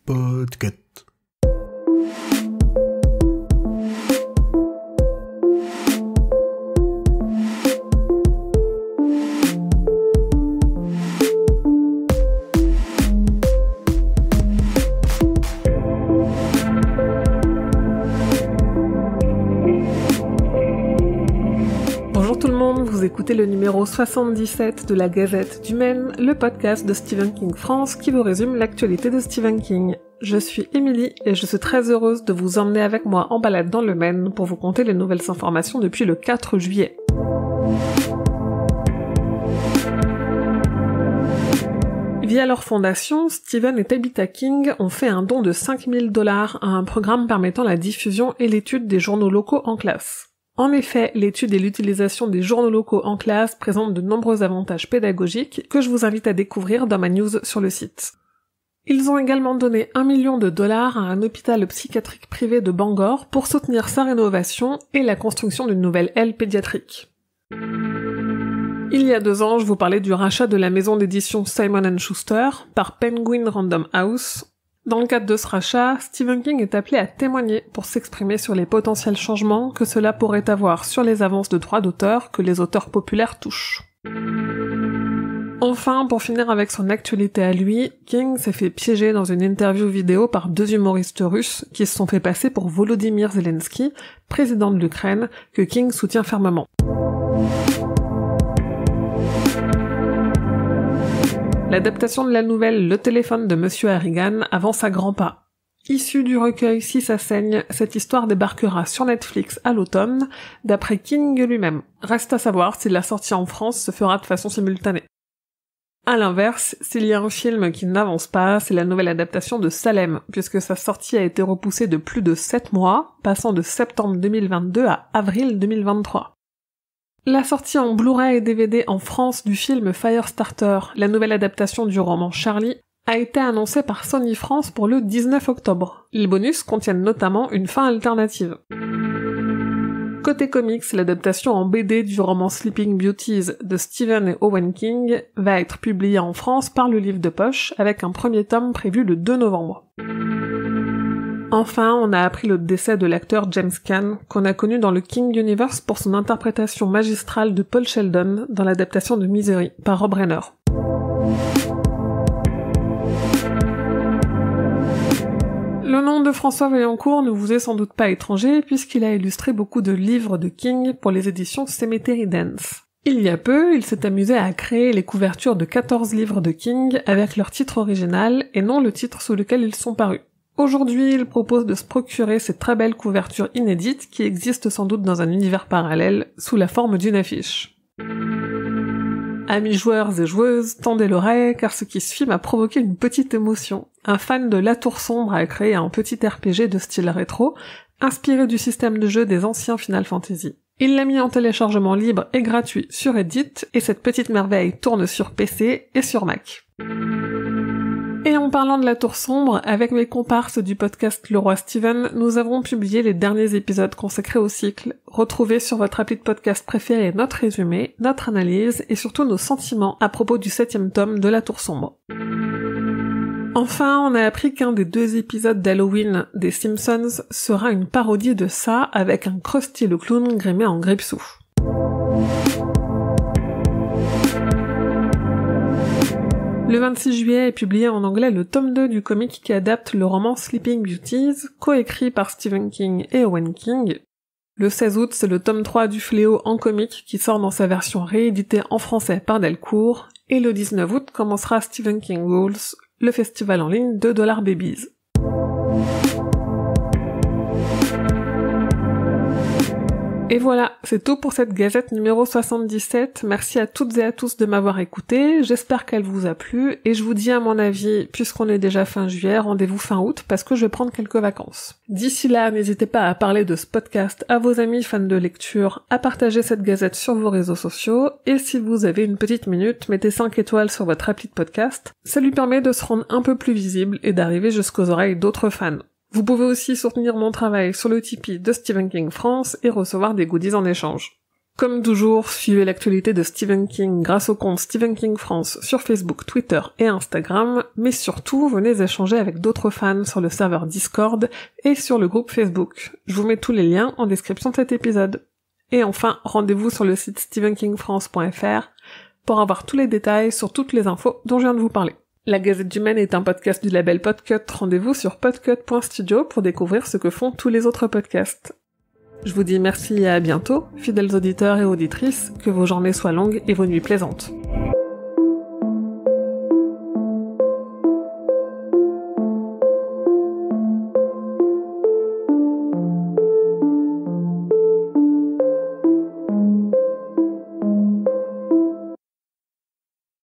Podcast. Bonjour tout le monde, vous écoutez le numéro 77 de la Gazette du Maine, le podcast de Stephen King France qui vous résume l'actualité de Stephen King. Je suis Émilie et je suis très heureuse de vous emmener avec moi en balade dans le Maine pour vous conter les nouvelles informations depuis le 4 juillet. Via leur fondation, Stephen et Tabitha King ont fait un don de $5 000 à un programme permettant la diffusion et l'étude des journaux locaux en classe. En effet, l'étude et l'utilisation des journaux locaux en classe présentent de nombreux avantages pédagogiques que je vous invite à découvrir dans ma news sur le site. Ils ont également donné $1 million à un hôpital psychiatrique privé de Bangor pour soutenir sa rénovation et la construction d'une nouvelle aile pédiatrique. Il y a 2 ans, je vous parlais du rachat de la maison d'édition Simon & Schuster par Penguin Random House. Dans le cadre de ce rachat, Stephen King est appelé à témoigner pour s'exprimer sur les potentiels changements que cela pourrait avoir sur les avances de droits d'auteur que les auteurs populaires touchent. Enfin, pour finir avec son actualité à lui, King s'est fait piéger dans une interview vidéo par 2 humoristes russes qui se sont fait passer pour Volodymyr Zelensky, président de l'Ukraine, que King soutient fermement. L'adaptation de la nouvelle Le téléphone de Monsieur Harrigan avance à grands pas. Issue du recueil Si ça saigne, cette histoire débarquera sur Netflix à l'automne, d'après King lui-même. Reste à savoir si la sortie en France se fera de façon simultanée. À l'inverse, s'il y a un film qui n'avance pas, c'est la nouvelle adaptation de Salem, puisque sa sortie a été repoussée de plus de 7 mois, passant de septembre 2022 à avril 2023. La sortie en Blu-ray et DVD en France du film Firestarter, la nouvelle adaptation du roman Charlie, a été annoncée par Sony France pour le 19 octobre. Les bonus contiennent notamment une fin alternative. Côté comics, l'adaptation en BD du roman Sleeping Beauties de Stephen et Owen King va être publiée en France par le Livre de Poche, avec un premier tome prévu le 2 novembre. Enfin, on a appris le décès de l'acteur James Caan, qu'on a connu dans le King Universe pour son interprétation magistrale de Paul Sheldon dans l'adaptation de Misery par Rob Reiner. Le nom de François Vaillancourt ne vous est sans doute pas étranger puisqu'il a illustré beaucoup de livres de King pour les éditions Cemetery Dance. Il y a peu, il s'est amusé à créer les couvertures de 14 livres de King avec leur titre original et non le titre sous lequel ils sont parus. Aujourd'hui, il propose de se procurer ces très belles couvertures inédites qui existent sans doute dans un univers parallèle, sous la forme d'une affiche. Amis joueurs et joueuses, tendez l'oreille, car ce qui suit m'a provoqué une petite émotion. Un fan de La Tour Sombre a créé un petit RPG de style rétro, inspiré du système de jeu des anciens Final Fantasy. Il l'a mis en téléchargement libre et gratuit sur Reddit, et cette petite merveille tourne sur PC et sur Mac. Et en parlant de La Tour Sombre, avec mes comparses du podcast Le Roi Steven, nous avons publié les derniers épisodes consacrés au cycle. Retrouvez sur votre appli de podcast préféré notre résumé, notre analyse et surtout nos sentiments à propos du 7e tome de La Tour Sombre. Enfin, on a appris qu'un des 2 épisodes d'Halloween des Simpsons sera une parodie de ça avec un Krusty le clown grimé en Gripsou. Le 26 juillet est publié en anglais le tome 2 du comic qui adapte le roman Sleeping Beauties, coécrit par Stephen King et Owen King. Le 16 août, c'est le tome 3 du Fléau en comic qui sort dans sa version rééditée en français par Delcourt, et le 19 août commencera Stephen King Rules, le festival en ligne de $2 Babies. Et voilà, c'est tout pour cette gazette numéro 77. Merci à toutes et à tous de m'avoir écouté, j'espère qu'elle vous a plu, et je vous dis à mon avis, puisqu'on est déjà fin juillet, rendez-vous fin août, parce que je vais prendre quelques vacances. D'ici là, n'hésitez pas à parler de ce podcast à vos amis fans de lecture, à partager cette gazette sur vos réseaux sociaux, et si vous avez une petite minute, mettez 5 étoiles sur votre appli de podcast, ça lui permet de se rendre un peu plus visible et d'arriver jusqu'aux oreilles d'autres fans. Vous pouvez aussi soutenir mon travail sur le Tipeee de Stephen King France et recevoir des goodies en échange. Comme toujours, suivez l'actualité de Stephen King grâce au compte Stephen King France sur Facebook, Twitter et Instagram, mais surtout, venez échanger avec d'autres fans sur le serveur Discord et sur le groupe Facebook. Je vous mets tous les liens en description de cet épisode. Et enfin, rendez-vous sur le site stephenkingfrance.fr pour avoir tous les détails sur toutes les infos dont je viens de vous parler. La Gazette du Maine est un podcast du label Podcut. Rendez-vous sur podcut.studio pour découvrir ce que font tous les autres podcasts. Je vous dis merci et à bientôt, fidèles auditeurs et auditrices, que vos journées soient longues et vos nuits plaisantes.